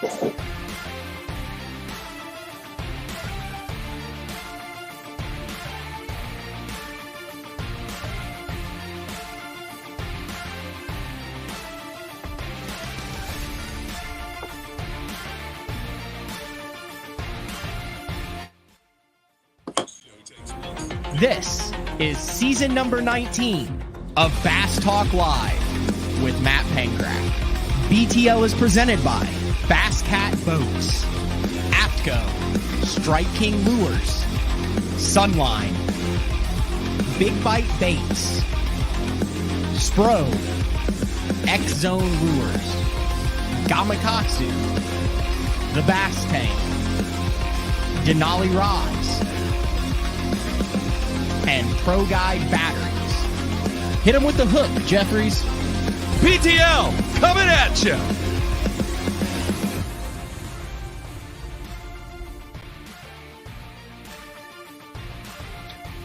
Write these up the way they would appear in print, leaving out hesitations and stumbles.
This is season number 19 of Bass Talk Live with Matt Pengrack. BTL is presented by Bass Cat Boats, Aptco, Strike King Lures, Sunline, Big Bite Baits, Spro, X-Zone Lures, Gamakatsu, The Bass Tank, Denali Rods, and Pro Guide batteries. Hit them with the hook, Jeffries. BTL coming at you.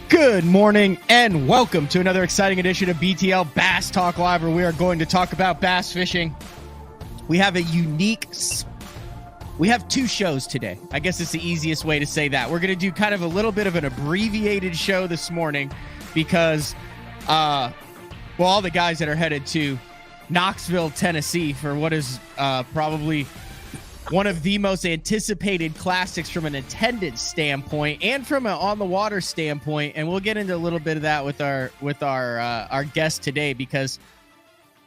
Good morning and welcome to another exciting edition of BTL Bass Talk Live, where we are going to talk about bass fishing. We have two shows today. I guess it's the easiest way to say that. We're going to do kind of a little bit of an abbreviated show this morning because, all the guys that are headed to Knoxville, Tennessee for what is probably one of the most anticipated classics from an attendance standpoint and from an on-the-water standpoint. And we'll get into a little bit of that with our guest today, because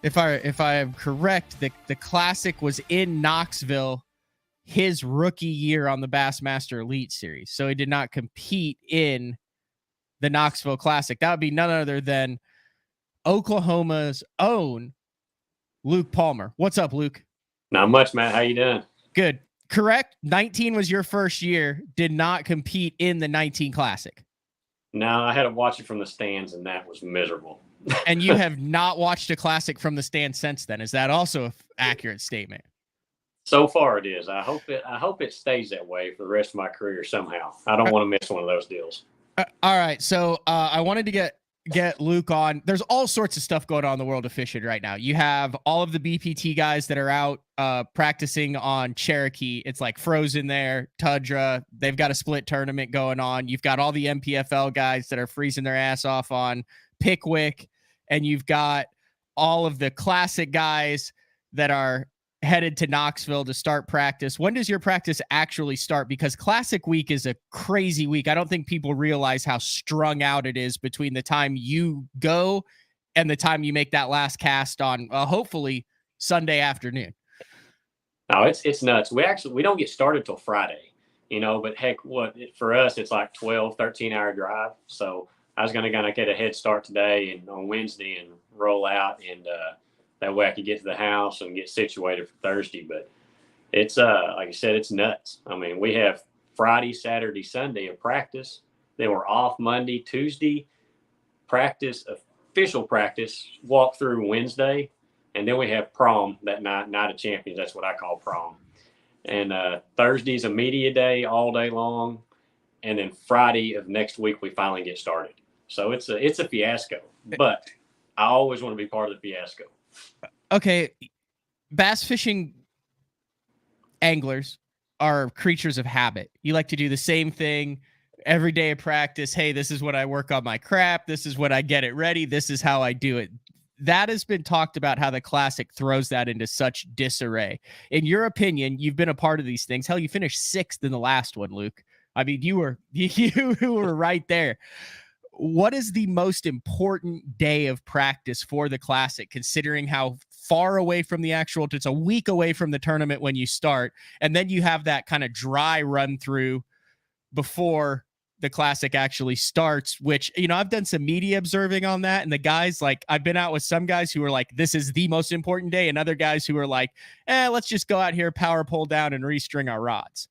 if I am correct, the classic was in Knoxville his rookie year on the Bassmaster Elite Series. So he did not compete in the Knoxville Classic. That would be none other than Oklahoma's own Luke Palmer. What's up, Luke? Not much, Matt. How you doing? Good. Correct? 19 was your first year. Did not compete in the 19 Classic. No, I had to watch it from the stands, and that was miserable. And you have not watched a Classic from the stands since then. Is that also an accurate statement? So far it is. I hope it stays that way for the rest of my career somehow. I don't want to miss one of those deals. All right. So I wanted to get Luke on. There's all sorts of stuff going on in the world of fishing right now. You have all of the BPT guys that are out practicing on Cherokee. It's like Frozen there, Tundra. They've got a split tournament going on. You've got all the MPFL guys that are freezing their ass off on Pickwick. And you've got all of the Classic guys that are headed to Knoxville to start practice. When does your practice actually start? Because Classic week is a crazy week. I don't think people realize how strung out it is between the time you go and the time you make that last cast on hopefully Sunday afternoon. No, it's nuts. We don't get started till Friday, but heck, for us, it's like 12, 13-hour drive. So I was going to kind of get a head start today and on Wednesday and roll out, and that way I could get to the house and get situated for Thursday. But it's, like I said, it's nuts. I mean, we have Friday, Saturday, Sunday of practice. Then we're off Monday, Tuesday, practice, official practice, walk through Wednesday. And then we have prom that night of champions. That's what I call prom. And Thursday's a media day all day long. And then Friday of next week, we finally get started. So it's a fiasco. But I always want to be part of the fiasco. Okay, bass fishing anglers are creatures of habit. You like to do the same thing every day of practice. Hey, this is what I work on my crap. This is what I get it ready. This is how I do it. That has been talked about, how the Classic throws that into such disarray. In your opinion, you've been a part of these things. Hell, you finished 6th in the last one, Luke. I mean, you were right there. What is the most important day of practice for the Classic, considering how far away from the actual, it's a week away from the tournament when you start, and then you have that kind of dry run through before the Classic actually starts, which, I've done some media observing on that, and the guys, like, I've been out with some guys who are like, this is the most important day, and other guys who are like, let's just go out here, power pull down and restring our rods.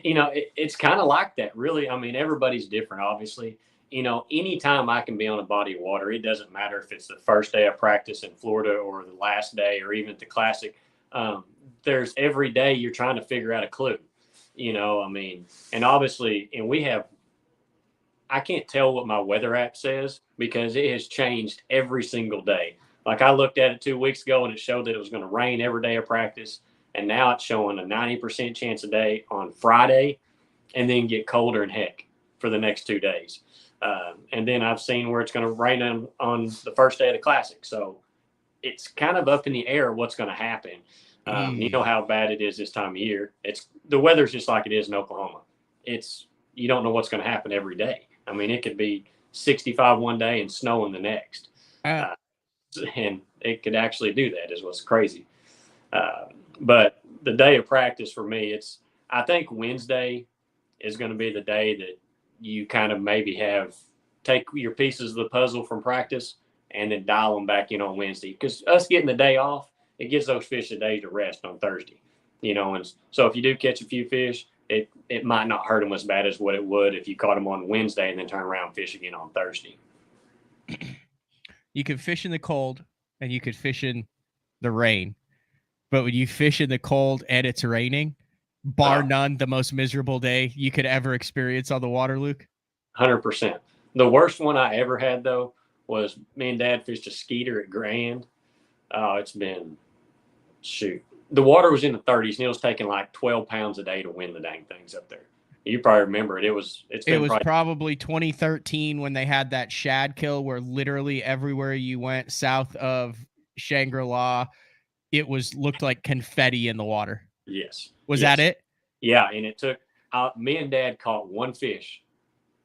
It's kind of like that, really. I mean, everybody's different, obviously. Anytime I can be on a body of water, it doesn't matter if it's the first day of practice in Florida or the last day or even at the Classic. There's every day you're trying to figure out a clue, and obviously, and I can't tell what my weather app says because it has changed every single day. Like I looked at it 2 weeks ago and it showed that it was going to rain every day of practice. and now it's showing a 90% chance a day on Friday, and then get colder and heck for the next 2 days. And then I've seen where it's going to rain on the first day of the Classic. So it's kind of up in the air what's going to happen. You know how bad it is this time of year. The weather's just like it is in Oklahoma. You don't know what's going to happen every day. I mean, it could be 65 one day and snowing the next. And it could actually do that is what's crazy. But the day of practice for me, I think Wednesday is going to be the day that you kind of maybe take your pieces of the puzzle from practice and then dial them back in on Wednesday. Because us getting the day off, it gives those fish a day to rest on Thursday. And so if you do catch a few fish, it might not hurt them as bad as what it would if you caught them on Wednesday and then turn around and fish again on Thursday. You could fish in the cold and you could fish in the rain. But when you fish in the cold and it's raining, bar none, the most miserable day you could ever experience on the water, Luke? 100%. The worst one I ever had, though, was me and Dad fished a skeeter at Grand. Oh, it's been, shoot. The water was in the 30s, and it was taking like 12 pounds a day to win the dang things up there. You probably remember it. It was probably 2013 when they had that shad kill where literally everywhere you went south of Shangri-La, it looked like confetti in the water. Yes. Was that it? Yeah, and it took me and Dad caught one fish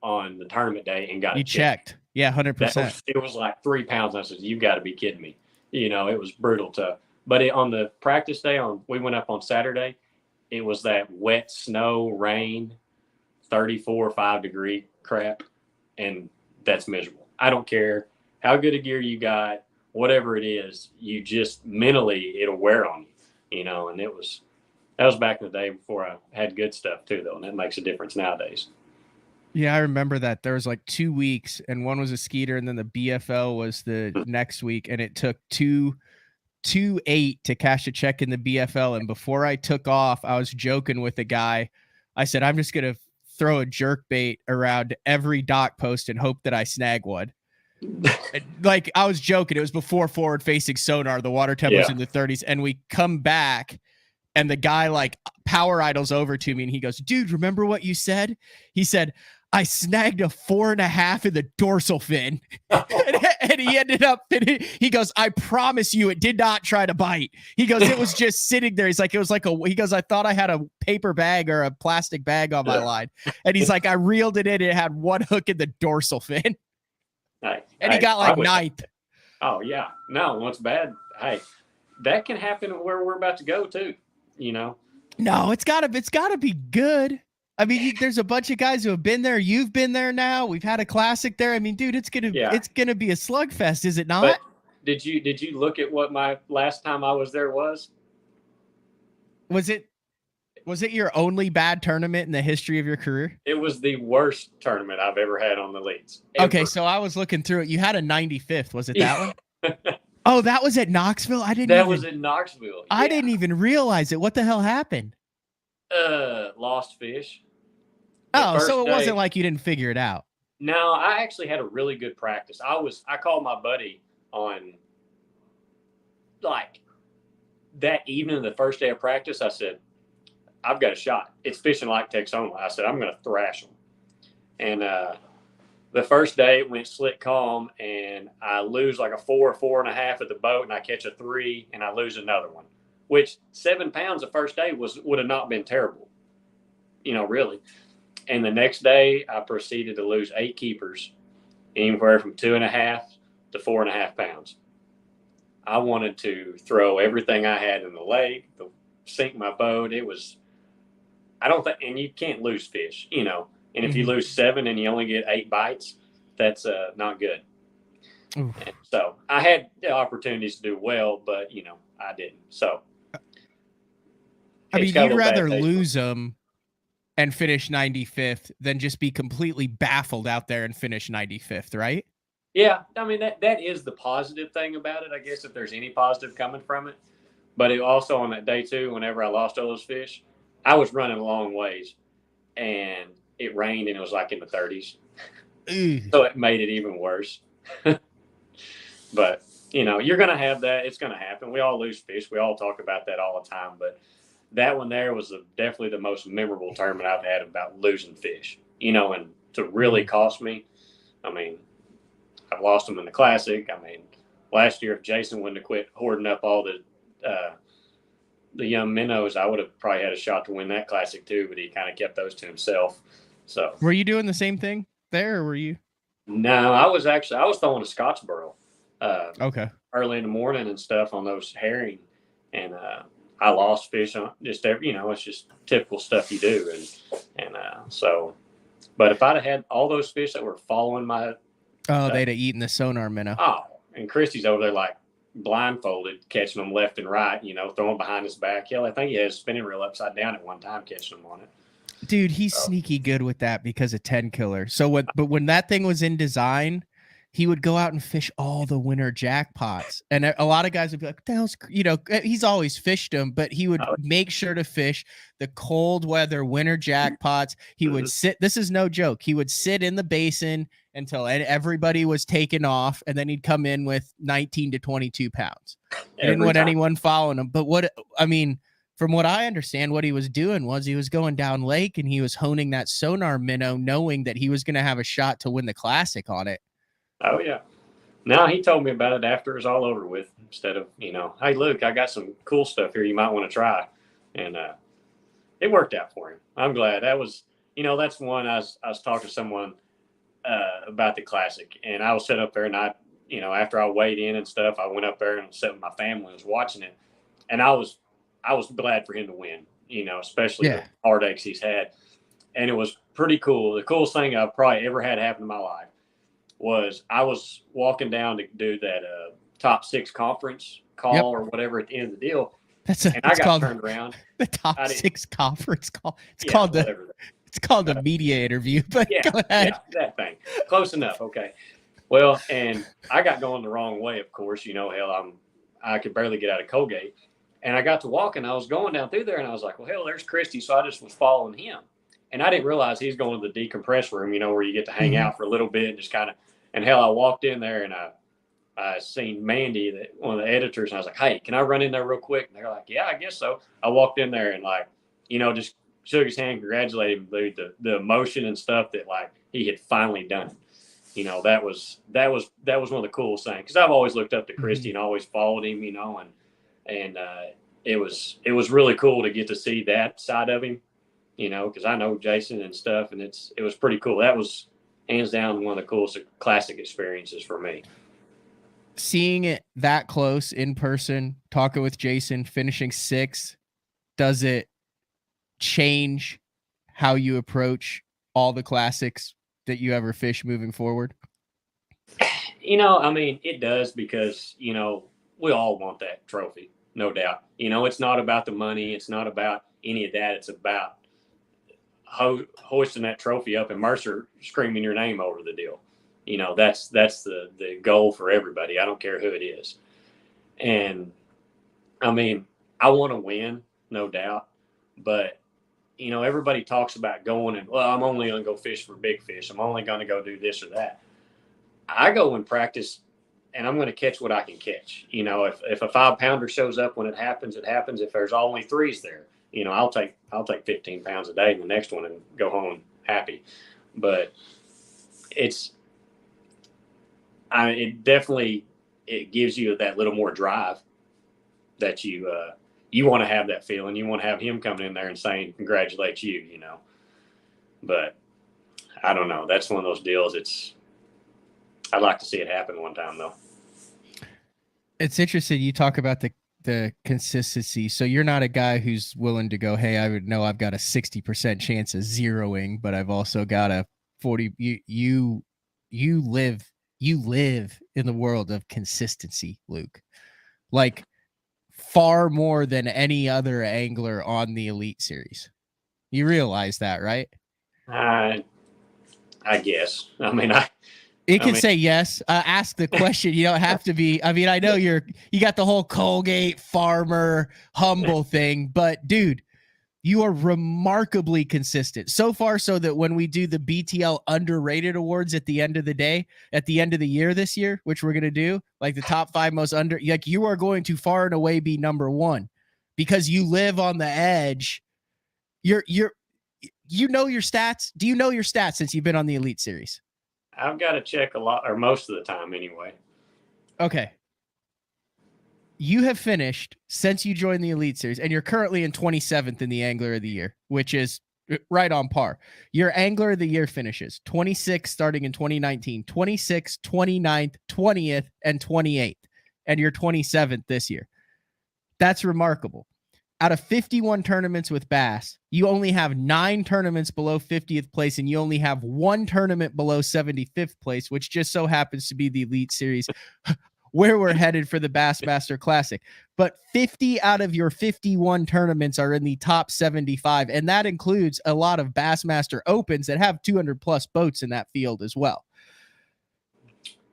on the tournament day and got it checked. Yeah, 100%. It was like 3 pounds. I said, "You got to be kidding me!" It was brutal tough. But on the practice day, we went up on Saturday. It was that wet snow, rain, 34, 5-degree crap, and that's miserable. I don't care how good a gear you got, whatever it is, you just mentally it'll wear on you, and that was back in the day before I had good stuff too, though, and that makes a difference nowadays. Yeah, I remember that. There was like 2 weeks, and one was a skeeter, and then the BFL was the next week, and it took 2-8 to cash a check in the BFL. And before I took off, I was joking with a guy. I said, I'm just going to throw a jerk bait around every dock post and hope that I snag one. Like, I was joking. It was before forward facing sonar. The water temp was in the 30s, and we come back, and the guy like power idles over to me, and he goes, "Dude, remember what you said?" He said, "I snagged a 4.5 in the dorsal fin." and he ended up, he goes, "I promise you it did not try to bite." He goes, "It was just sitting there." He's like, he goes, "I thought I had a paper bag or a plastic bag on my line." And he's like, "I reeled it in. It had one hook in the dorsal fin." He got like ninth. Oh yeah. No, what's bad? Hey, that can happen where we're about to go too, No, it's gotta be good. I mean, there's a bunch of guys who have been there. You've been there now. We've had a Classic there. I mean, dude, it's gonna be a slugfest, is it not? But did you look at what my last time I was there was? Was it your only bad tournament in the history of your career? It was the worst tournament I've ever had on the leads. Ever. Okay, so I was looking through it. You had a 95th. Was it that one? Oh, that was at Knoxville? That was in Knoxville. I didn't even realize it. What the hell happened? Lost fish. So it wasn't like you didn't figure it out. No, I actually had a really good practice. I called my buddy on like that evening of the first day of practice. I said, "I've got a shot. It's fishing like Texoma." I said, "I'm going to thrash them." And the first day it went slick calm, and I lose like a 4 or 4.5 at the boat, and I catch a 3, and I lose another one. Which 7 pounds the first day would have not been terrible, really. And the next day I proceeded to lose 8 keepers, anywhere from 2.5 to 4.5 pounds. I wanted to throw everything I had in the lake, to sink my boat. And you can't lose fish, and if you lose 7 and you only get 8 bites, that's not good. And so I had the opportunities to do well, but I didn't. So I mean, you'd rather lose them and finish 95th than just be completely baffled out there and finish 95th, right? Yeah, I mean that is the positive thing about it, I guess, if there's any positive coming from it. But it also on that day too, whenever I lost all those fish, I was running a long ways, and it rained, and it was like in the 30s, so it made it even worse. But you're gonna have that. It's gonna happen. We all lose fish. We all talk about that all the time, but that one there was definitely the most memorable tournament I've had about losing fish, and to really cost me. I mean, I've lost them in the Classic. I mean, last year, if Jason wouldn't have quit hoarding up all the young minnows, I would have probably had a shot to win that Classic too, but he kind of kept those to himself. So, were you doing the same thing there, or were you? No, I was throwing a Scottsboro. Okay. Early in the morning and stuff on those herring, and I lost fish on just it's just typical stuff you do, and so. But if I'd have had all those fish that were following my, they'd have eaten the sonar minnow. Oh, and Christy's over there like blindfolded, catching them left and right, throwing behind his back. Hell, I think he had a spinning reel upside down at one time, catching them on it. Dude, he's sneaky good with that because of 10 killer. So when that thing was in design, he would go out and fish all the winter jackpots. And a lot of guys would be like, the hell's, he's always fished them, but he would make sure to fish the cold weather winter jackpots. He would sit, this is no joke. He would sit in the basin until everybody was taken off. And then he'd come in with 19 to 22 pounds. He didn't want anyone following him. But from what I understand, what he was doing was he was going down lake and he was honing that sonar minnow, knowing that he was going to have a shot to win the Classic on it. Oh, yeah. No, he told me about it after it was all over with, instead of, hey, Luke, I got some cool stuff here you might want to try. And it worked out for him. I'm glad. That was, that's one I was talking to someone about the Classic. And I was set up there and after I weighed in and stuff, I went up there and sat with my family and was watching it. And I was glad for him to win, especially the heartaches he's had. And it was pretty cool. The coolest thing I've probably ever had happen in my life was I was walking down to do that top 6 conference call or whatever at the end of the deal. I got turned around. The top 6 conference call. It's called the media interview, but go ahead. Yeah, that thing. Close enough. Okay. Well, and I got going the wrong way, of course. Hell, I could barely get out of Colgate. And I got to walking. I was going down through there, and I was like, well, hell, there's Christy. So I just was following him. And I didn't realize he's going to the decompress room, where you get to hang out for a little bit and just kind of. And hell, I walked in there, and I seen Mandy, one of the editors, and I was like, hey, can I run in there real quick? And they're like, yeah, I guess so. I walked in there and just shook his hand, congratulated him, dude. The emotion and stuff that he had finally done it. That was one of the coolest things, because I've always looked up to Christy and always followed him, and it was really cool to get to see that side of him, because I know Jason and stuff, and it was pretty cool. That was hands down one of the coolest Classic experiences for me. Seeing it that close in person, talking with Jason, finishing 6th, does it change how you approach all the Classics that you ever fish moving forward? It does, because, we all want that trophy, no doubt. It's not about the money. It's not about any of that. It's about hoisting that trophy up and Mercer screaming your name over the deal. That's the goal for everybody. I don't care who it is. And I want to win, no doubt, but everybody talks about going and, well, I'm only going to go fish for big fish. I'm only going to go do this or that. I go and practice, and I'm going to catch what I can catch. If a 5-pounder shows up when it happens, it happens. If there's only 3s there, I'll take 15 pounds a day in the next one and go home happy. But it definitely gives you that little more drive that you want to have that feeling. You want to have him coming in there and saying, congratulate you, But I don't know. That's one of those deals. I'd like to see it happen one time, though. It's interesting. You talk about the consistency. So you're not a guy who's willing to go, hey, I would know I've got a 60% chance of zeroing, but I've also got a 40. You live in the world of consistency, Luke, far more than any other angler on the Elite Series. You realize that, right? I guess. You can say yes. Ask the question. You don't have to be. I know you got the whole Colgate farmer humble thing, but dude, you are remarkably consistent. So far, so that when we do the BTL underrated awards at the end of the day, at the end of the year this year, which we're going to do, the top 5 most you are going to far and away be number 1, because you live on the edge. You know your stats. Do you know your stats since you've been on the Elite Series? I've got to check a lot, or most of the time anyway. Okay. You have finished since you joined the Elite Series, and you're currently in 27th in the Angler of the Year, which is right on par. Your Angler of the Year finishes 26 starting in 2019, 26, 29th, 20th, and 28th. And you're 27th this year. That's remarkable. Out of 51 tournaments with Bass, you only have 9 tournaments below 50th place, and you only have 1 tournament below 75th place, which just so happens to be the Elite Series, where we're headed for the Bassmaster Classic. But 50 out of your 51 tournaments are in the top 75, and that includes a lot of Bassmaster Opens that have 200-plus boats in that field as well.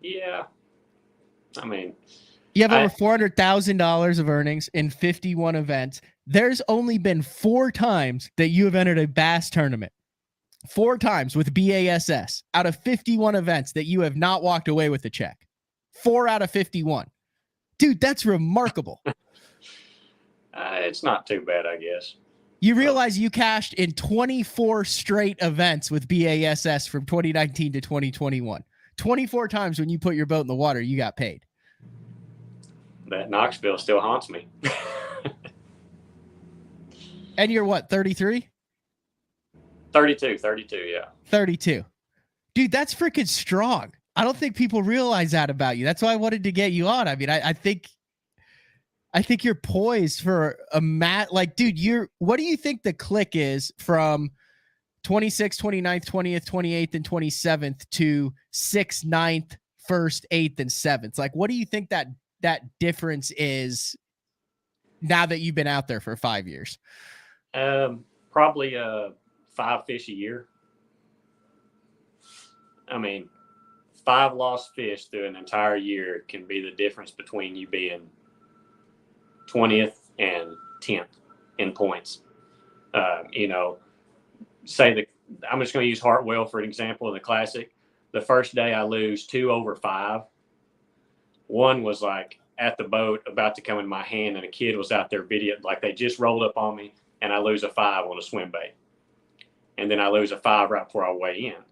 Yeah. I mean, you have over $400,000 of earnings in 51 events. There's only been 4 times that you have entered a Bass tournament. 4 times with BASS out of 51 events that you have not walked away with a check. 4 out of 51. Dude, that's remarkable. It's not too bad, I guess. You realize you cashed in 24 straight events with BASS from 2019 to 2021. 24 times when you put your boat in the water, you got paid. That Knoxville still haunts me. And you're what, 33? 32, yeah. 32. Dude, that's freaking strong. I don't think people realize that about you. That's why I wanted to get you on. I mean, I think you're poised for a like, dude, what do you think the click is from 26th, 29th, 20th, 28th, and 27th to 6th, 9th, 1st, 8th, and 7th? Like, what do you think that difference is now that you've been out there for 5 years? Probably 5 fish a year. I mean, 5 lost fish through an entire year can be the difference between you being 20th and 10th in points. You know, I'm just going to use Hartwell for an example in the Classic. The first day I lose 2 over 5. One was like at the boat about to come in my hand, and a kid was out there videoing, like they just rolled up on me, and I lose a 5 on a swim bait. And then I lose a 5 right before I weigh in.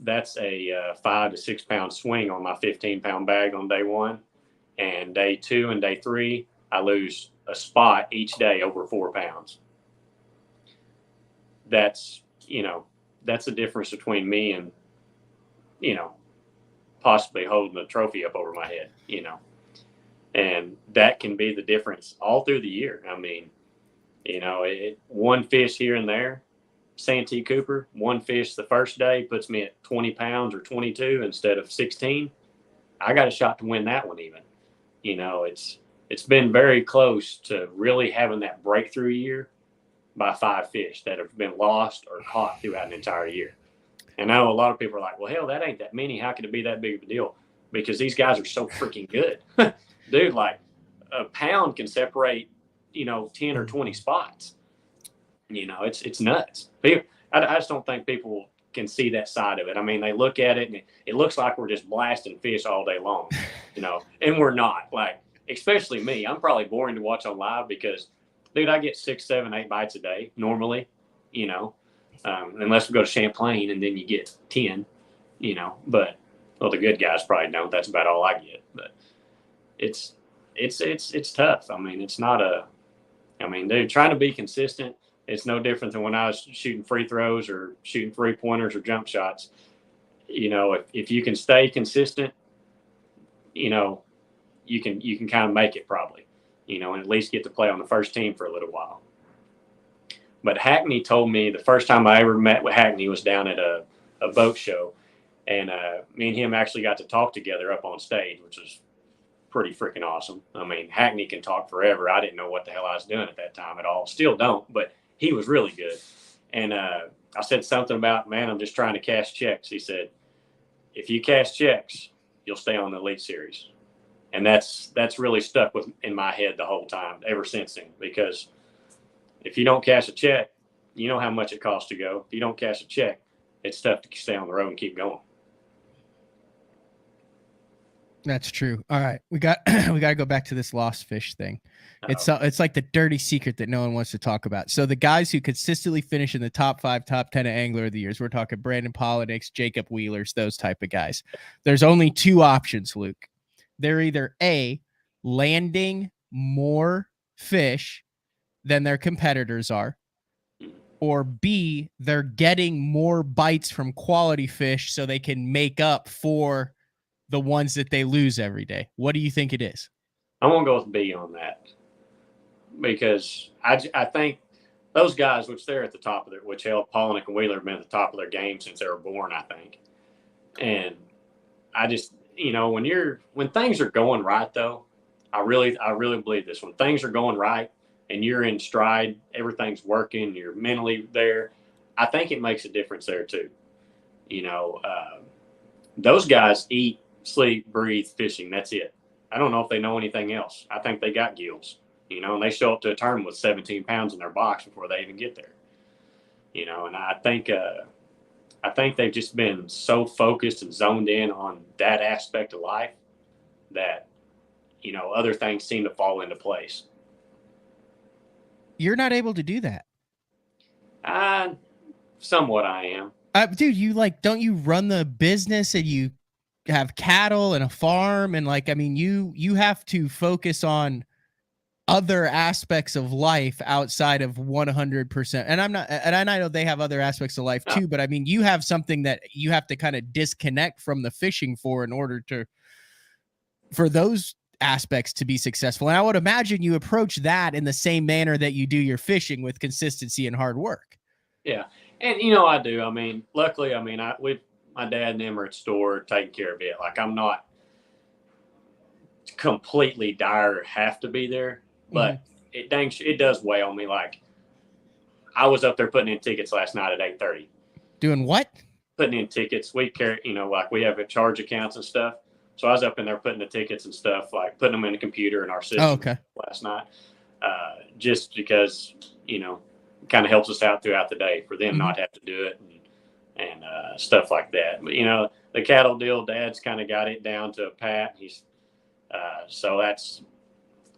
That's a 5 to 6 pound swing on my 15-pound bag on day 1. And day 2 and day 3, I lose a spot each day over 4 pounds. That's the difference between me and, possibly holding a trophy up over my head, and that can be the difference all through the year. I mean, one fish here and there, Santee Cooper, one fish the first day puts me at 20 pounds or 22 instead of 16. I got a shot to win that one even. It's been very close to really having that breakthrough year by 5 fish that have been lost or caught throughout an entire year. And I know a lot of people are like, well, hell, that ain't that many. How could it be that big of a deal? Because these guys are so freaking good. Dude, like a pound can separate, 10 or 20 spots. It's nuts. I just don't think people can see that side of it. I mean, they look at it and it looks like we're just blasting fish all day long, and we're not. Like, especially me. I'm probably boring to watch on live because, dude, I get 6, 7, 8 bites a day normally, unless we go to Champlain and then you get 10, but, well, the good guys probably don't. That's about all I get. But it's tough. I mean, dude, trying to be consistent, it's no different than when I was shooting free throws or shooting 3-pointers or jump shots. If you can stay consistent, you can kind of make it probably, and at least get to play on the first team for a little while. But Hackney told me the first time I ever met with Hackney was down at a boat show. And me and him actually got to talk together up on stage, which was pretty freaking awesome. I mean, Hackney can talk forever. I didn't know what the hell I was doing at that time at all. Still don't, but he was really good. And I said something about, man, I'm just trying to cash checks. He said, if you cash checks, you'll stay on the Elite Series. And that's really stuck in my head the whole time, ever since then. Because if you don't cash a check, you know how much it costs to go. If you don't cash a check, it's tough to stay on the road and keep going. That's true. All right, we got we got to go back to this lost fish thing. Uh, It's like the dirty secret that no one wants to talk about. So the guys who consistently finish in the top 5, top 10 of Angler of the Years, we're talking Brandon Polinick, Jacob Wheelers, those type of guys. There's only 2 options, Luke. They're either A, landing more fish than their competitors are, or B, they're getting more bites from quality fish so they can make up for the ones that they lose every day. What do you think it is? I'm gonna go with B on that because I think those guys, which they're at the top of their, which hell, Polnick and Wheeler have been at the top of their game since they were born, I think. And I just, when things are going right, though, I really believe this. When things are going right and you're in stride, everything's working, you're mentally there, I think it makes a difference there too. Those guys eat, sleep, breathe, fishing. That's it. I don't know if they know anything else. I think they got gills, and they show up to a tournament with 17 pounds in their box before they even get there. And I think they've just been so focused and zoned in on that aspect of life that, other things seem to fall into place. You're not able to do that. Somewhat I am. Dude, don't you run the business and you have cattle and a farm and you have to focus on other aspects of life outside of 100%. And I know they have other aspects of life too, but you have something that you have to kind of disconnect from the fishing for in order for those aspects to be successful. And I would imagine you approach that in the same manner that you do your fishing, with consistency and hard work. Yeah. And, I do. Luckily, my dad and them are at the store taking care of it. Like, I'm not completely dire have to be there, but it does weigh on me. Like, I was up there putting in tickets last night at 8:30. Doing what? Putting in tickets. We carry, we have charge accounts and stuff. So I was up in there putting the tickets and stuff, like putting them in the computer in our system last night, just because, kind of helps us out throughout the day for them not have to do it and stuff like that. But, the cattle deal, Dad's kind of got it down to a pat. He's so that's,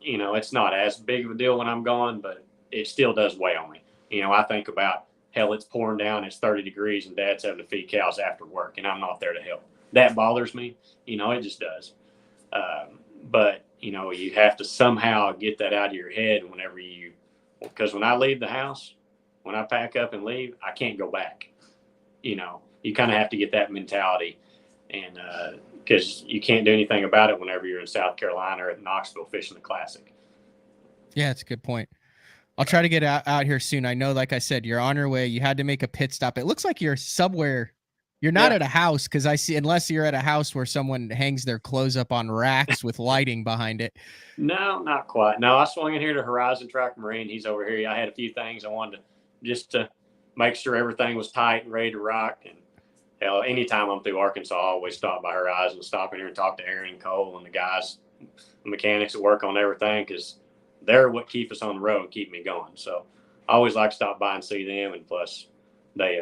it's not as big of a deal when I'm gone, but it still does weigh on me. I think about, hell, it's pouring down, it's 30 degrees, and Dad's having to feed cows after work, and I'm not there to help. That bothers me. It just does. But, you have to somehow get that out of your head because when I leave the house, when I pack up and leave, I can't go back. You kind of have to get that mentality, and because you can't do anything about it whenever you're in South Carolina or at Knoxville fishing the Classic. Yeah, it's a good point. I'll try to get out here soon. I know, like I said, you're on your way. You had to make a pit stop. It looks like you're somewhere. You're not at a house, because I see, unless you're at a house where someone hangs their clothes up on racks with lighting behind it. No, not quite. No, I swung in here to Horizon Track Marine. He's over here. I had a few things I wanted to make sure everything was tight and ready to rock. And hell, anytime I'm through Arkansas, I always stop by Horizon, stop in here and talk to Aaron and Cole and the guys, the mechanics that work on everything, because they're what keep us on the road, keep me going. So I always like to stop by and see them. And plus, they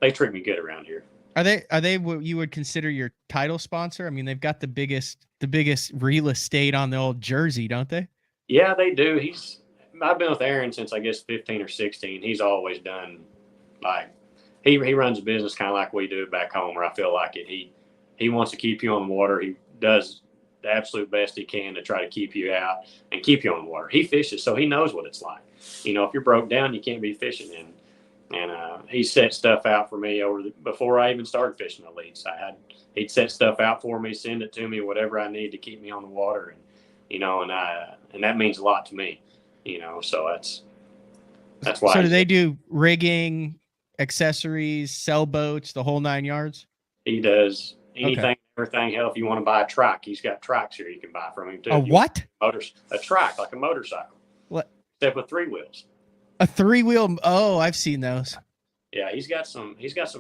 treat me good around here. Are they what you would consider your title sponsor? They've got the biggest real estate on the old jersey, don't they? Yeah, they do. I've been with Aaron since I guess 15 or 16. He's always done he runs a business kind of like we do back home, where I feel like it. He wants to keep you on the water. He does the absolute best he can to try to keep you out and keep you on the water. He fishes, so he knows what it's like. If you're broke down, you can't be fishing. And he set stuff out for me before I even started fishing the leads. He'd set stuff out for me, send it to me, whatever I need to keep me on the water, and that means a lot to me. So that's why. So do they do rigging, accessories, sailboats, the whole 9 yards? He does anything, everything. Hell, if you want to buy a trike, he's got trikes here you can buy from him too. A what? A trike, like a motorcycle. What? Except with 3 wheels. A 3-wheel. Oh, I've seen those. Yeah, he's got some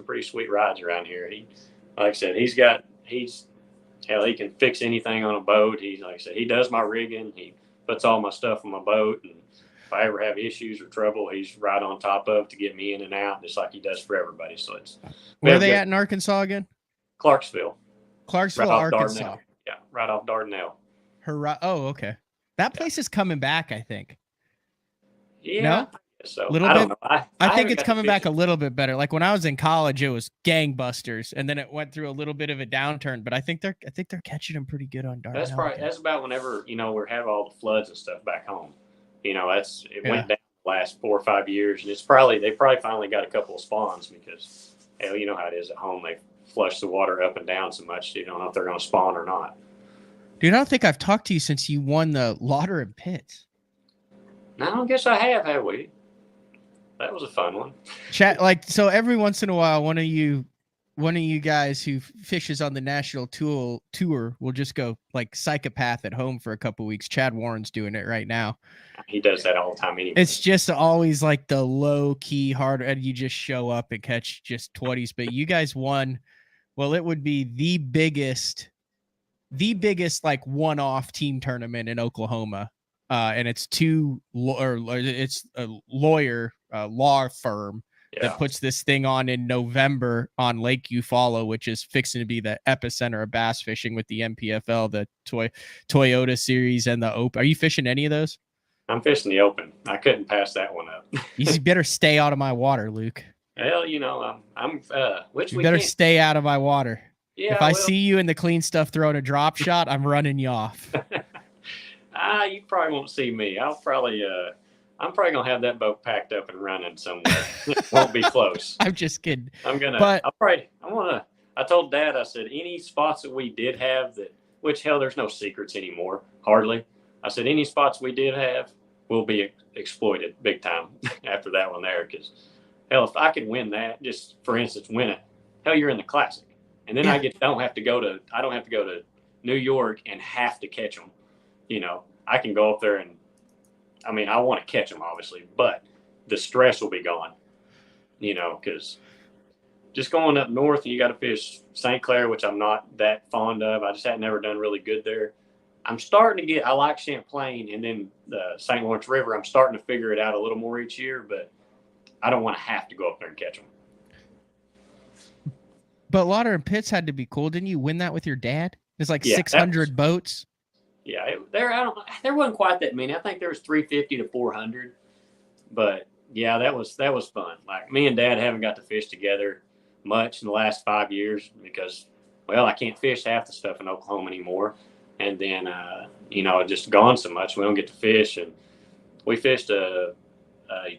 pretty sweet rides around here. Like I said, he can fix anything on a boat. Like I said, he does my rigging. He puts all my stuff on my boat, and if I ever have issues or trouble, he's right on top of to get me in and out, just like he does for everybody. So it's where are they at in Arkansas again? Clarksville, right, Arkansas. Yeah, right off Dardanelle. Oh, okay. That place is coming back, I think. Yeah. No? So Little I bit. don't know. I think haven't it's got to coming fish back it. a little bit better. Like when I was in college, it was gangbusters, and then it went through a little bit of a downturn. But I think they're catching them pretty good on Dardanelle. That's about whenever we have all the floods and stuff back home. It went down the last 4 or 5 years, and they probably finally got a couple of spawns because hell, you know how it is at home. They flush the water up and down so much you don't know if they're going to spawn or not. Dude, I don't think I've talked to you since you won the Lauder and Pitts. No, I guess I have we? That was a fun one. Chat so every once in a while, one of you guys who fishes on the national tour will just go like psychopath at home for a couple weeks. Chad Warren's doing it right now. He does that all the time anyway. It's just always like the low key hard, and you just show up and catch just 20s. But you guys won. Well, it would be the biggest like one-off team tournament in Oklahoma. And it's it's a law firm that puts this thing on in November on Lake Eufaula, which is fixing to be the epicenter of bass fishing with the MPFL, the Toyota Series, and the Open. Are you fishing any of those? I'm fishing the Open. I couldn't pass that one up. You better stay out of my water, Luke. Well, You better stay out of my water. Yeah, if I see you in the clean stuff throwing a drop shot, I'm running you off. You probably won't see me. I'm probably gonna have that boat packed up and running somewhere. It won't be close. I'm just kidding. I told Dad, I said, any spots that we did have which hell, there's no secrets anymore, hardly. I said, any spots we did have will be exploited big time after that one there. Because hell, if I could win that, just for instance, win it, hell, you're in the Classic. And then I don't have to go to New York and have to catch them. I can go up there and, I want to catch them obviously, but the stress will be gone, because just going up north and you got to fish St. Clair, which I'm not that fond of. I just had never done really good there. I like Champlain, and then the St. Lawrence River. I'm starting to figure it out a little more each year, but I don't want to have to go up there and catch them. But Lauder and Pitts had to be cool. Didn't you win that with your dad? There's like 600 boats. Yeah, there wasn't quite that many. I think there was 350 to 400. But yeah, that was fun. Like me and Dad haven't got to fish together much in the last 5 years because, well, I can't fish half the stuff in Oklahoma anymore. And then, just gone so much, we don't get to fish. And we fished a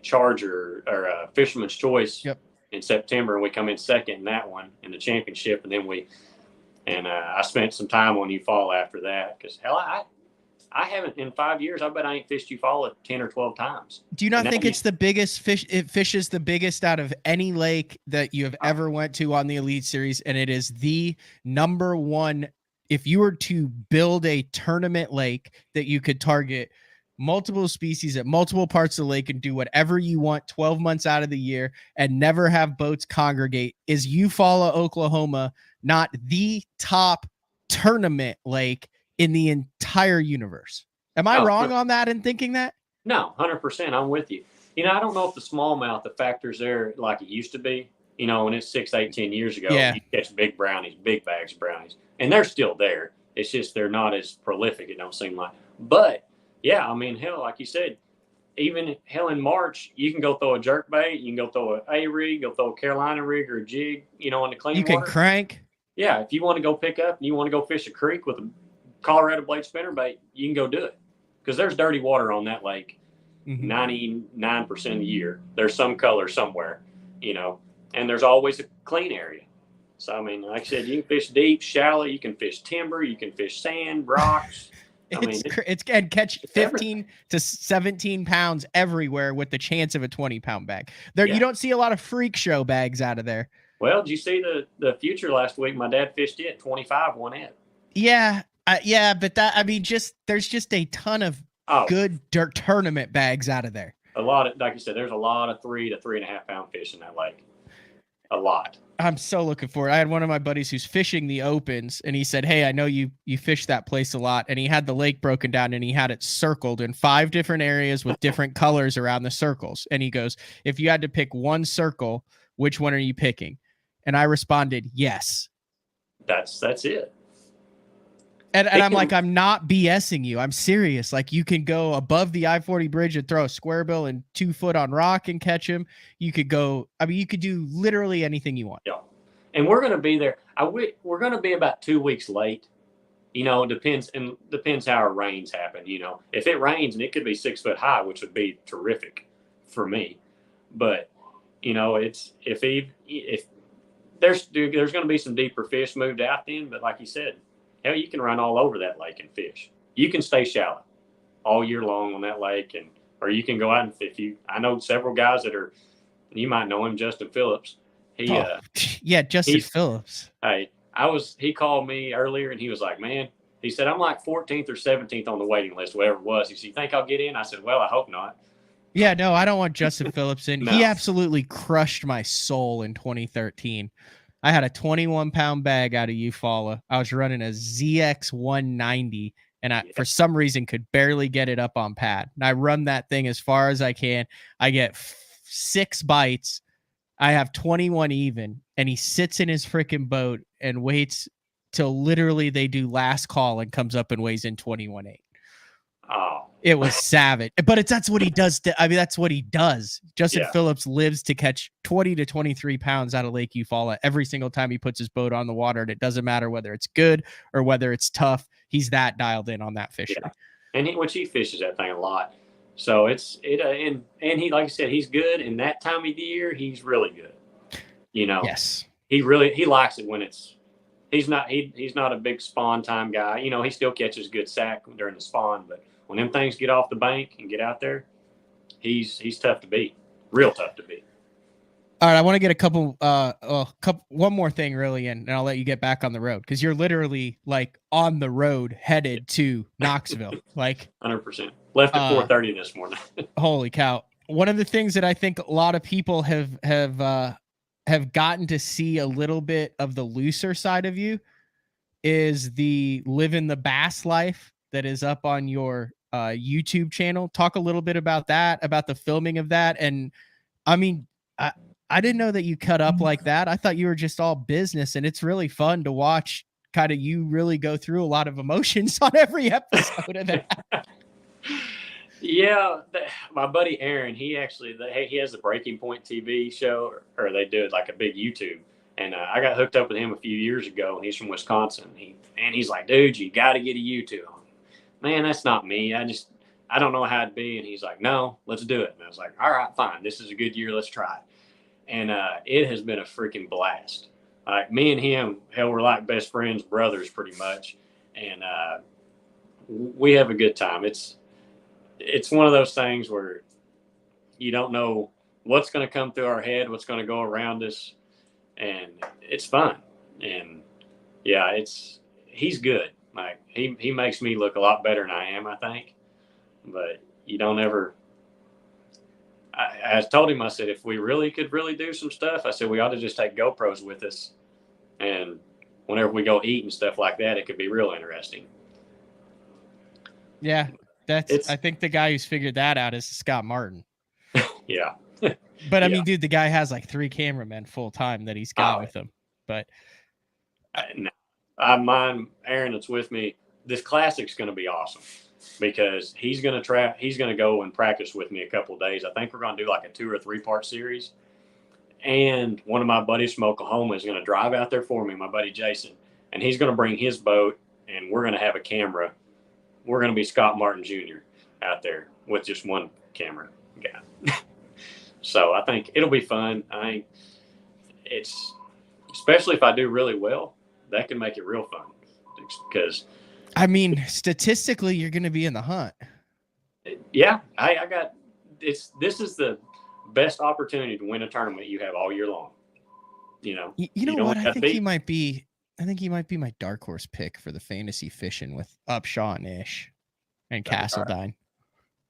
Charger or a Fisherman's Choice in September, and we come in second in that one in the championship. And then I spent some time on Eufaula after that because, hell, I haven't in 5 years. I bet I ain't fished Eufaula 10 or 12 times. Do you not think it's the biggest fish? It fishes the biggest out of any lake that you have ever went to on the Elite Series, and it is the number one. If you were to build a tournament lake that you could target multiple species at multiple parts of the lake and do whatever you want 12 months out of the year and never have boats congregate, is Eufaula, Oklahoma not the top tournament lake in the entire universe? Am I wrong on that in thinking that? No, 100%. I'm with you. I don't know if the smallmouth, the factors there like it used to be. When it's 6, 8, 10 years ago, you catch big brownies, big bags of brownies, and they're still there. It's just they're not as prolific, it don't seem like. But yeah, hell, like you said, even hell in March, you can go throw a jerkbait, you can go throw a rig, go throw a Carolina rig or a jig, in the clean water. You can crank. Yeah, if you want to go pick up and you want to go fish a creek with a Colorado blade spinnerbait, you can go do it because there's dirty water on that lake 99% of the year. There's some color somewhere, and there's always a clean area. So, like I said, you can fish deep, shallow, you can fish timber, you can fish sand, rocks. It's and catch 15 to 17 pounds everywhere with the chance of a 20-pound bag. You don't see a lot of freak show bags out of there. Well, did you see the Future last week? My dad fished it, 25 won it. Yeah, but there's just a ton of good dirt tournament bags out of there. A lot of, like you said, there's a lot of 3 to 3.5 pound fish in that lake. A lot. I'm so looking forward. I had one of my buddies who's fishing the Opens, and he said, "Hey, I know you fish that place a lot." And he had the lake broken down, and he had it circled in 5 different areas with different colors around the circles. And he goes, "If you had to pick one circle, which one are you picking?" And I responded, "Yes." That's it. And I'm like, I'm not BSing you. I'm serious. Like, you can go above the I-40 bridge and throw a square bill and 2 foot on rock and catch him. You could go, I mean, you could do literally anything you want. Yeah. And we're going to be there. We're going to be about 2 weeks late. You know, depends how our rains happen. You know, if it rains and it could be 6 foot high, which would be terrific for me. But, you know, if there's going to be some deeper fish moved out then, but like you said, hell, you can run all over that lake and fish. You can stay shallow all year long on that lake, or you can go out and I know several guys that are, you might know him, Justin Phillips. Justin Phillips. Hey, he called me earlier and he was like, man, he said, I'm like 14th or 17th on the waiting list, whatever it was. He said, you think I'll get in? I said, well, I hope not. Yeah, no, I don't want Justin Phillips in. No. He absolutely crushed my soul in 2013. I had a 21-pound bag out of Eufaula. I was running a ZX 190, and for some reason, could barely get it up on pad. And I run that thing as far as I can. I get 6 bites. I have 21 even, and he sits in his freaking boat and waits till literally they do last call and comes up and weighs in 21.8. Oh. It was savage, but that's what he does. That's what he does. Justin Phillips lives to catch 20 to 23 pounds out of Lake Eufaula every single time he puts his boat on the water. And it doesn't matter whether it's good or whether it's tough. He's that dialed in on that fishery. Yeah. And he fishes that thing a lot. So and he, like I said, he's good. And that time of the year, he's really good. You know, yes, he likes it when he's not a big spawn time guy. You know, he still catches good sack during the spawn, but when them things get off the bank and get out there, he's tough to beat. Real tough to beat. All right, I want to get one more thing really in, and I'll let you get back on the road because you're literally like on the road headed to Knoxville. Like 100%. Left at 4:30 this morning. Holy cow. One of the things that I think a lot of people have gotten to see a little bit of the looser side of you is the living the bass life that is up on your YouTube channel. Talk a little bit about that, about the filming of that. And I mean, I didn't know that you cut up like that. I thought you were just all business, and it's really fun to watch kind of you really go through a lot of emotions on every episode of that. Yeah. My buddy Aaron, he has the Breaking Point TV show, or they do it like a big YouTube. And I got hooked up with him a few years ago, and he's from Wisconsin. He's like, dude, you got to get a YouTube. Man, that's not me. I don't know how it'd be. And he's like, no, let's do it. And I was like, all right, fine. This is a good year. Let's try it. And it has been a freaking blast. Like me and him, hell, we're like best friends, brothers, pretty much. And we have a good time. It's one of those things where you don't know what's going to come through our head, what's going to go around us. And it's fun. And yeah, he's good. Like he makes me look a lot better than I am, I think. But you don't ever. I told him, I said, if we could do some stuff, I said we ought to just take GoPros with us, and whenever we go eat and stuff like that, it could be real interesting. Yeah, I think the guy who's figured that out is Scott Martin. Yeah. But I mean, dude, the guy has like 3 cameramen full time that he's got with him. But mine, Aaron, that's with me. This classic's going to be awesome because he's going to go and practice with me a couple of days. I think we're going to do like a 2 or 3 part series. And one of my buddies from Oklahoma is going to drive out there for me, my buddy Jason, and he's going to bring his boat, and we're going to have a camera. We're going to be Scott Martin Jr. out there with just one camera guy. So I think it'll be fun. It's especially if I do really well, that can make it real fun because I mean, statistically, you're going to be in the hunt. Yeah, I got this is the best opportunity to win a tournament you have all year long. You know, you know what? I think he might be my dark horse pick for the fantasy fishing with Upshaw and Ish and Castledine.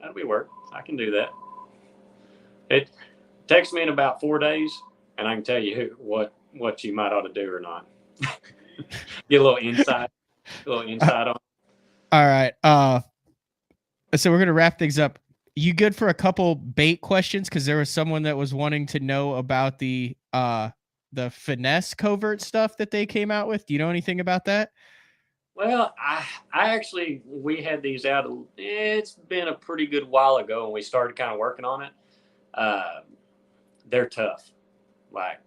That'll be work. I can do that. It text me in about 4 days, and I can tell you what you might ought to do or not. Get a little insight on. All right. So we're gonna wrap things up. You good for a couple bait questions? Because there was someone that was wanting to know about the Finesse covert stuff that they came out with. Do you know anything about that? Well, I actually, we had these out. It's been a pretty good while ago, and we started kind of working on it. Uh, they're tough. Like,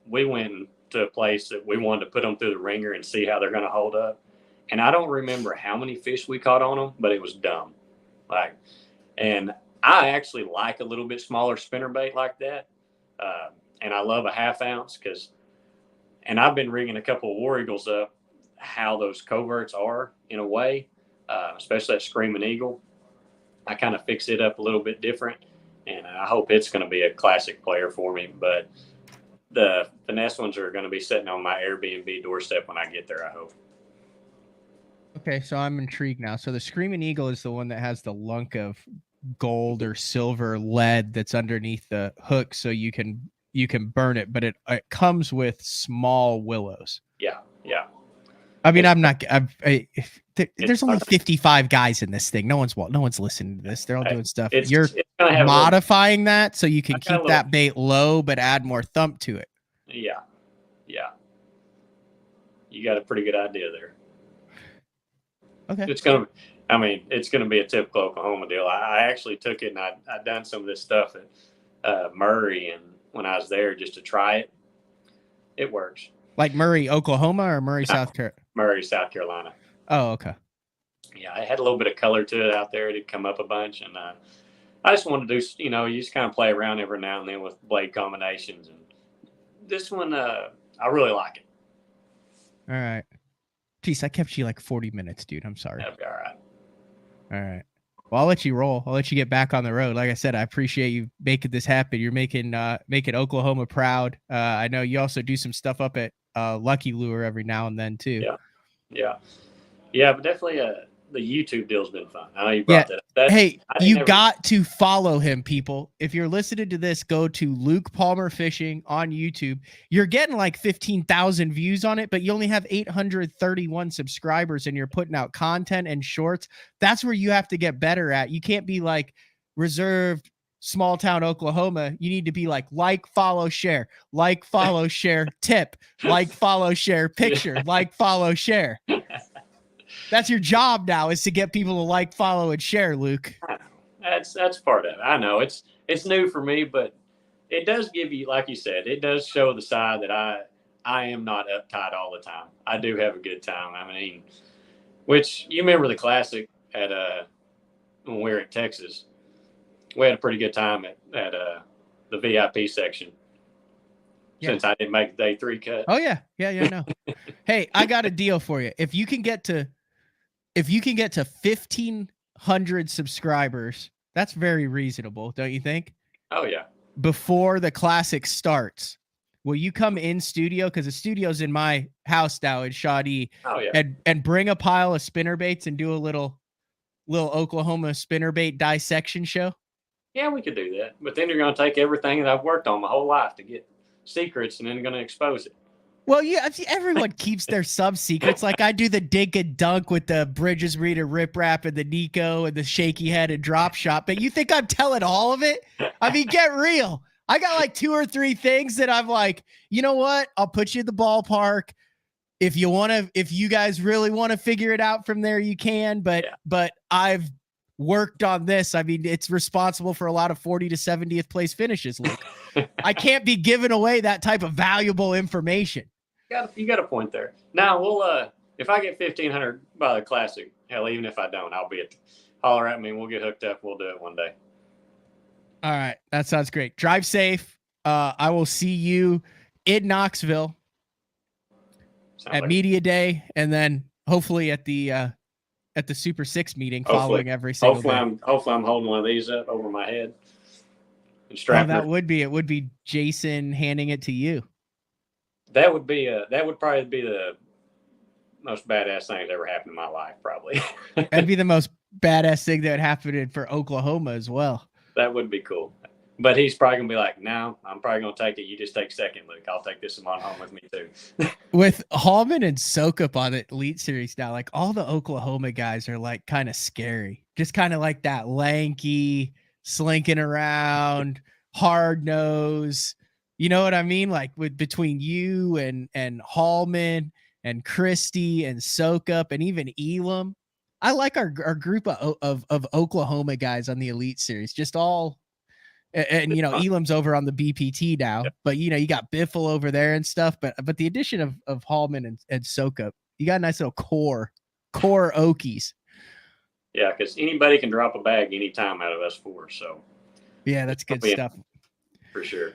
we went to a place that we wanted to put them through the ringer and see how they're going to hold up. And I don't remember how many fish we caught on them, but it was dumb. Like, and I actually like a little bit smaller spinnerbait like that. And I love a 1/2 ounce and I've been rigging a couple of War Eagles up, how those coverts are in a way, especially that Screaming Eagle. I kind of fix it up a little bit different, and I hope it's going to be a classic player for me. But the Finesse ones are going to be sitting on my Airbnb doorstep when I get there, I hope. Okay, so I'm intrigued now. So the Screaming Eagle is the one that has the lunk of gold or silver lead that's underneath the hook, so you can burn it, but it comes with small willows. Yeah. I mean, there's only 55 guys in this thing. No one's listening to this. They're all doing stuff. You're modifying that so you can keep that bait low, but add more thump to it. Yeah. You got a pretty good idea there. Okay. It's going to be a typical Oklahoma deal. I actually took it and I done some of this stuff at Murray, and when I was there just to try it, it works. Like Murray, Oklahoma, or Murray, South Carolina? Murray, South Carolina. Oh, okay. Yeah, it had a little bit of color to it out there. It had come up a bunch, and I just wanted to do, you just kind of play around every now and then with blade combinations. And this one, I really like it. All right. Jeez, I kept you like 40 minutes, dude. I'm sorry. That'll be all right. All right. Well, I'll let you roll. I'll let you get back on the road. Like I said, I appreciate you making this happen. You're making Oklahoma proud. I know you also do some stuff up at Lucky Lure every now and then too. Yeah. But definitely the YouTube deal's been fun. I know you brought that up. Hey, you got to follow him, people. If you're listening to this, go to Luke Palmer Fishing on YouTube. You're getting like 15,000 views on it, but you only have 831 subscribers, and you're putting out content and shorts. That's where you have to get better at. You can't be like reserved small town Oklahoma. You need to be like, follow, share, share, tip, follow, share, picture, follow, share. That's your job now, is to get people to follow, and share, Luke. That's part of it. I know it's new for me, but it does give you, like you said, it does show the side that I am not uptight all the time. I do have a good time. I mean, which you remember the Classic at when we were in Texas. We had a pretty good time at the VIP section. Yeah. Since I didn't make the day 3 cut. Oh yeah, no. Hey, I got a deal for you. If you can get to 1,500 subscribers, that's very reasonable, don't you think? Oh yeah. Before the Classic starts, will you come in studio? Because the studio's in my house now in Shawnee. Oh yeah. And bring a pile of spinnerbaits and do a little Oklahoma spinnerbait dissection show. Yeah, we could do that. But then you're going to take everything that I've worked on my whole life to get secrets, and then going to expose it. Well, yeah, everyone keeps their sub secrets. Like I do the dink and dunk with the Bridges Reader rip wrap and the Nico and the shaky head and drop shot. But you think I'm telling all of it? I mean, get real. I got like 2 or 3 things that I'm like, you know what? I'll put you in the ballpark. If you guys really want to figure it out from there, you can. But I've worked on this. I mean, it's responsible for a lot of 40 to 70th place finishes, Luke. I can't be giving away that type of valuable information. You got a point there. Now we'll if I get 1,500 by the Classic, hell, even if I don't, I'll be holler at me and we'll get hooked up. We'll do it one day. All right, that sounds great. Drive safe. I will see you in Knoxville at Media Day, and then hopefully at the Super 6 meeting following every single day. Hopefully I'm holding one of these up over my head and strapping it would be Jason handing it to you. That would probably be the most badass thing that ever happened in my life, probably. That'd be the most badass thing that would happen for Oklahoma as well. That would be cool. But he's probably going to be like, no, I'm probably going to take it. You just take second, Luke. I'll take this one home with me too. With Hallman and Sokup on the Elite Series now, like all the Oklahoma guys are like kind of scary. Just kind of like that lanky, slinking around, hard nose. You know what I mean? Like between you and Hallman and Christy and Soak Up and even Elam. I like our group of Oklahoma guys on the Elite Series, just all, and Elam's over on the BPT now, but you got Biffle over there and stuff. But the addition of Hallman and Soak Up, you got a nice little core Okies. Yeah, because anybody can drop a bag anytime out of us four. So yeah, that's good stuff. For sure.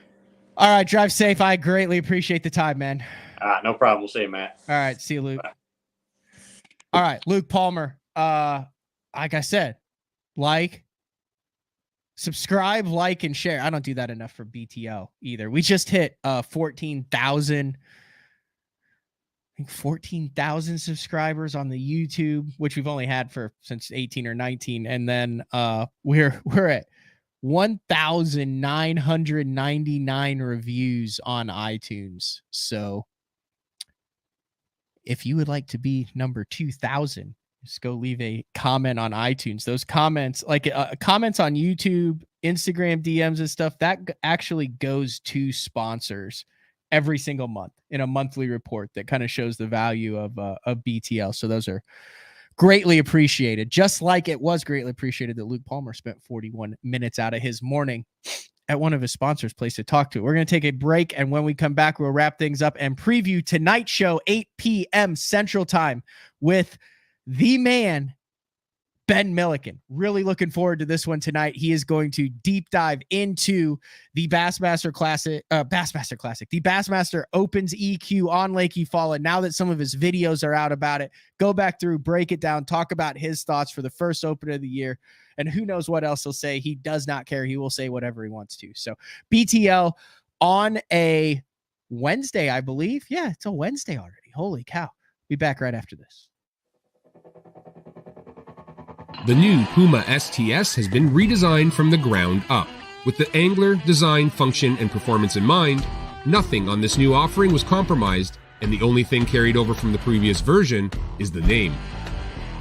All right, drive safe. I greatly appreciate the time, man. All right, no problem. We'll see you, Matt. All right, see you, Luke. Bye. All right, Luke Palmer. Like I said, subscribe, like, and share. I don't do that enough for BTL either. We just hit 14,000 subscribers on the YouTube, which we've only had since 18 or 19, and then we're at 1,999 reviews on iTunes. So if you would like to be number 2,000, just go leave a comment on iTunes. Those comments, like comments on YouTube, Instagram DMs and stuff, that actually goes to sponsors every single month in a monthly report that kind of shows the value of BTL. So those are greatly appreciated. Just like it was greatly appreciated that Luke Palmer spent 41 minutes out of his morning at one of his sponsors' place to talk to. We're going to take a break, and when we come back, we'll wrap things up and preview tonight's show, 8 p.m. Central Time, with the man, Ben Milliken. Really looking forward to this one tonight. He is going to deep dive into the Bassmaster Classic, the Bassmaster Opens EQ on Lake Eufaula. Now that some of his videos are out about it, go back through, break it down, talk about his thoughts for the first Open of the year. And who knows what else he'll say. He does not care. He will say whatever he wants to. So BTL on a Wednesday, I believe. Yeah, it's a Wednesday already. Holy cow. Be back right after this. The new Puma STS has been redesigned from the ground up. With the angler, design, function, and performance in mind, nothing on this new offering was compromised, and the only thing carried over from the previous version is the name.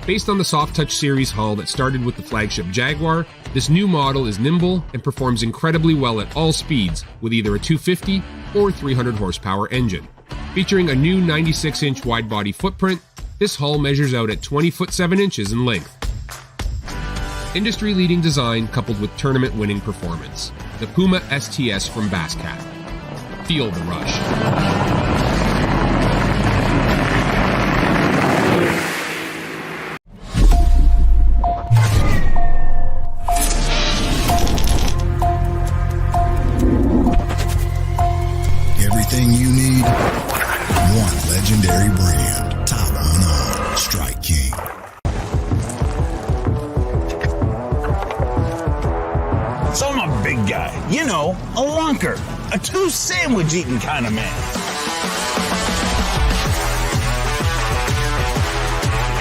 Based on the Soft Touch series hull that started with the flagship Jaguar, this new model is nimble and performs incredibly well at all speeds with either a 250 or 300 horsepower engine. Featuring a new 96-inch wide-body footprint, this hull measures out at 20 foot 7 inches in length. Industry-leading design coupled with tournament-winning performance. The Puma STS from Basscat. Feel the rush. Everything you need, one legendary brand. Top on Strike King. So I'm a big guy, a lunker, a two sandwich eating kind of man.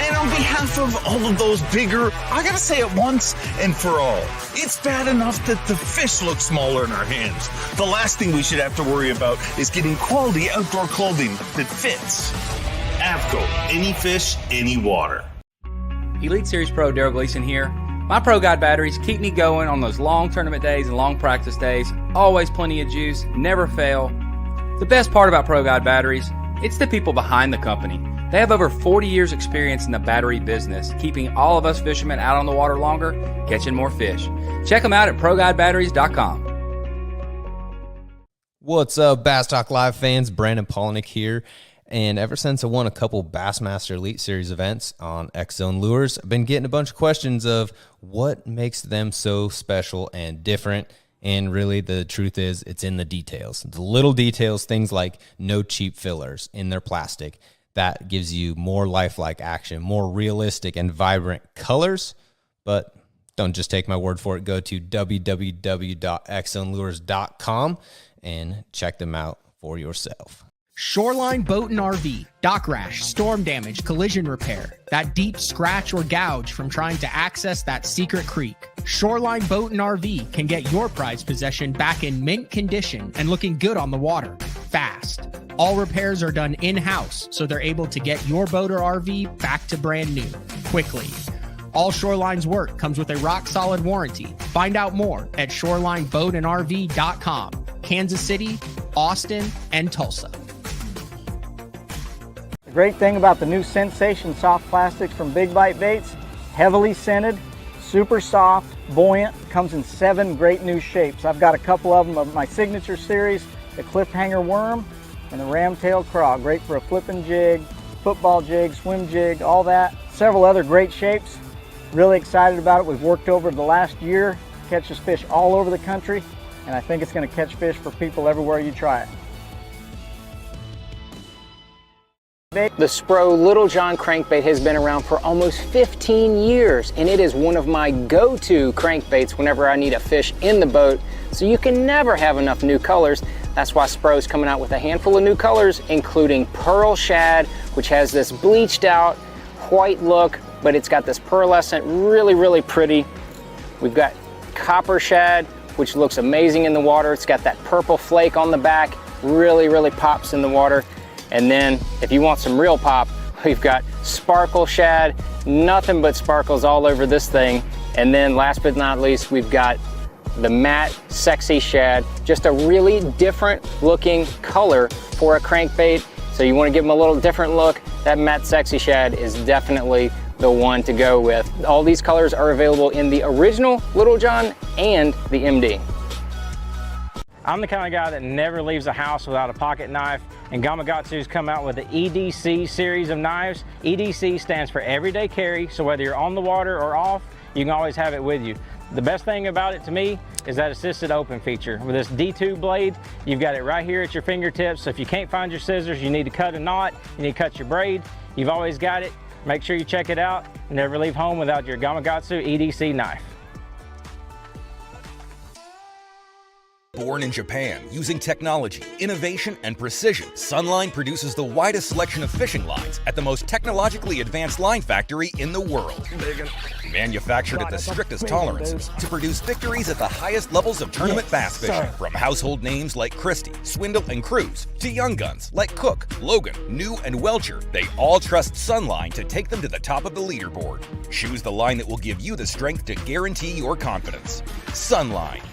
And on behalf of all of those bigger, I gotta say it once and for all, it's bad enough that the fish look smaller in our hands. The last thing we should have to worry about is getting quality outdoor clothing that fits. Avco, any fish, any water. Elite Series Pro Daryl Gleason here. My Pro Guide batteries keep me going on those long tournament days and long practice days. Always plenty of juice, never fail. The best part about Pro Guide batteries, it's the people behind the company. They have over 40 years experience in the battery business, keeping all of us fishermen out on the water longer, catching more fish. Check them out at ProGuideBatteries.com. What's up, Bass Talk Live fans? Brandon Polnick here. And ever since I won a couple Bassmaster Elite Series events on X-Zone Lures, I've been getting a bunch of questions of what makes them so special and different. And really, the truth is, it's in the details. The little details, things like no cheap fillers in their plastic. That gives you more lifelike action, more realistic and vibrant colors. But don't just take my word for it. Go to www.xzonelures.com and check them out for yourself. Shoreline Boat and RV, dock rash, storm damage, collision repair, that deep scratch or gouge from trying to access that secret creek. Shoreline Boat and RV can get your prized possession back in mint condition and looking good on the water, fast. All repairs are done in-house, so they're able to get your boat or RV back to brand new, quickly. All Shoreline's work comes with a rock-solid warranty. Find out more at shorelineboatandrv.com. Kansas City, Austin, and Tulsa. The great thing about the new Sensation soft plastics from Big Bite Baits, heavily scented, super soft, buoyant, comes in 7 great new shapes. I've got a couple of them of my signature series, the cliffhanger worm and the ramtail craw. Great for a flipping jig, football jig, swim jig, all that. Several other great shapes. Really excited about it. We've worked over the last year, catches fish all over the country, and I think it's going to catch fish for people everywhere you try it. The Spro Little John crankbait has been around for almost 15 years, and it is one of my go-to crankbaits whenever I need a fish in the boat, so you can never have enough new colors. That's why Spro's coming out with a handful of new colors, including Pearl Shad, which has this bleached out white look, but it's got this pearlescent, really pretty. We've got Copper Shad, which looks amazing in the water. It's got that purple flake on the back, really pops in the water. And then if you want some real pop, we've got Sparkle Shad, nothing but sparkles all over this thing. And then last but not least, we've got the matte Sexy Shad, just a really different looking color for a crankbait. So you want to give them a little different look, that matte Sexy Shad is definitely the one to go with. All these colors are available in the original Little John and the MD. I'm the kind of guy that never leaves a house without a pocket knife, and Gamakatsu's come out with the EDC series of knives. EDC stands for everyday carry, so whether you're on the water or off, you can always have it with you. The best thing about it to me is that assisted open feature. With this D2 blade, you've got it right here at your fingertips, so if you can't find your scissors, you need to cut a knot, you need to cut your braid, you've always got it. Make sure you check it out. Never leave home without your Gamakatsu EDC knife. Born in Japan, using technology, innovation, and precision, Sunline produces the widest selection of fishing lines at the most technologically advanced line factory in the world. Manufactured at the strictest tolerances to produce victories at the highest levels of tournament bass fishing. From household names like Christy, Swindle, and Cruz, to young guns like Cook, Logan, New, and Welcher, they all trust Sunline to take them to the top of the leaderboard. Choose the line that will give you the strength to guarantee your confidence. Sunline.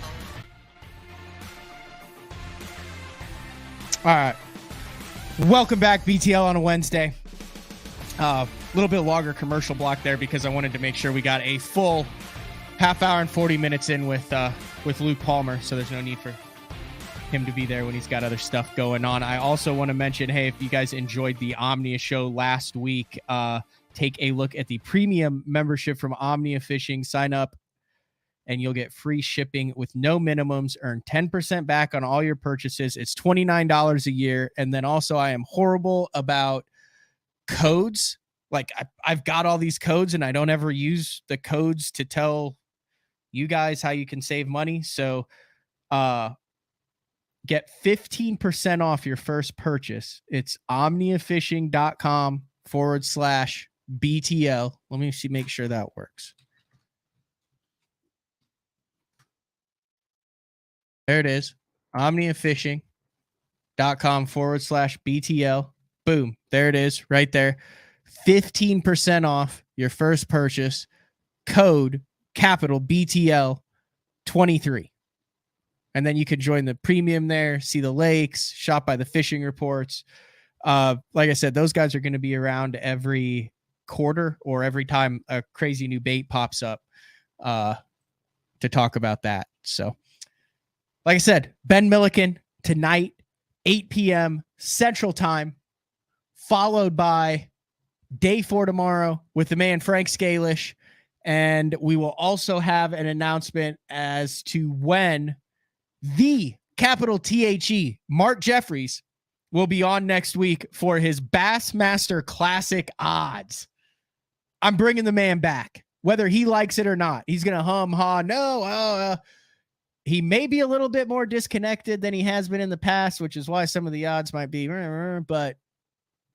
All right. Welcome back, BTL on a Wednesday. A little bit longer commercial block there because I wanted to make sure we got a full half hour and 40 minutes in with Luke Palmer, so there's no need for him to be there when he's got other stuff going on. I also want to mention, hey, if you guys enjoyed the Omnia show last week, take a look at the premium membership from Omnia Fishing. Sign up and you'll get free shipping with no minimums. Earn 10% back on all your purchases. It's $29 a year. And then also, I am horrible about codes. Like, I've got all these codes and I don't ever use the codes to tell you guys how you can save money. So get 15% off your first purchase. It's omniafishing.com/BTL. Let me see, make sure that works. There it is. omniafishing.com/BTL. Boom. There it is right there. 15% off your first purchase. Code capital BTL 23. And then you can join the premium there, see the lakes, shop by the fishing reports. Like I said, those guys are going to be around every quarter or every time a crazy new bait pops up to talk about that. So, like I said, Ben Milliken tonight, 8 p.m. Central Time, followed by day 4 tomorrow with the man Frank Scalish. And we will also have an announcement as to when the capital THE, Mark Jeffries, will be on next week for his Bassmaster Classic odds. I'm bringing the man back, whether he likes it or not. He's going to no. He may be a little bit more disconnected than he has been in the past, which is why some of the odds might be, but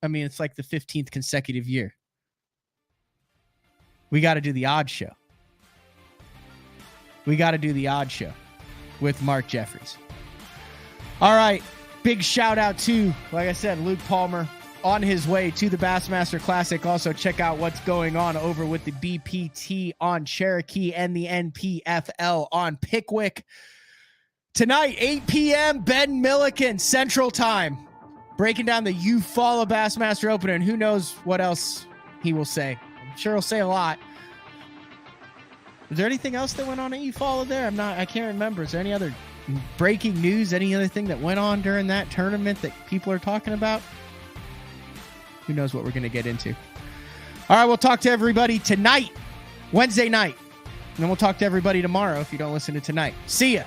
I mean, it's like the 15th consecutive year. We got to do the odd show. We got to do the odd show with Mark Jeffries. All right. Big shout out to, like I said, Luke Palmer on his way to the Bassmaster Classic. Also check out what's going on over with the BPT on Cherokee and the NPFL on Pickwick. Tonight, 8 p.m., Ben Milliken, Central Time. breaking down the Eufaula Bassmaster Opener, and who knows what else he will say. I'm sure he'll say a lot. Is there anything else that went on at Eufaula there? I can't remember. Is there any other breaking news, any other thing that went on during that tournament that people are talking about? Who knows what we're going to get into. All right, we'll talk to everybody tonight, Wednesday night. And then we'll talk to everybody tomorrow if you don't listen to tonight. See ya.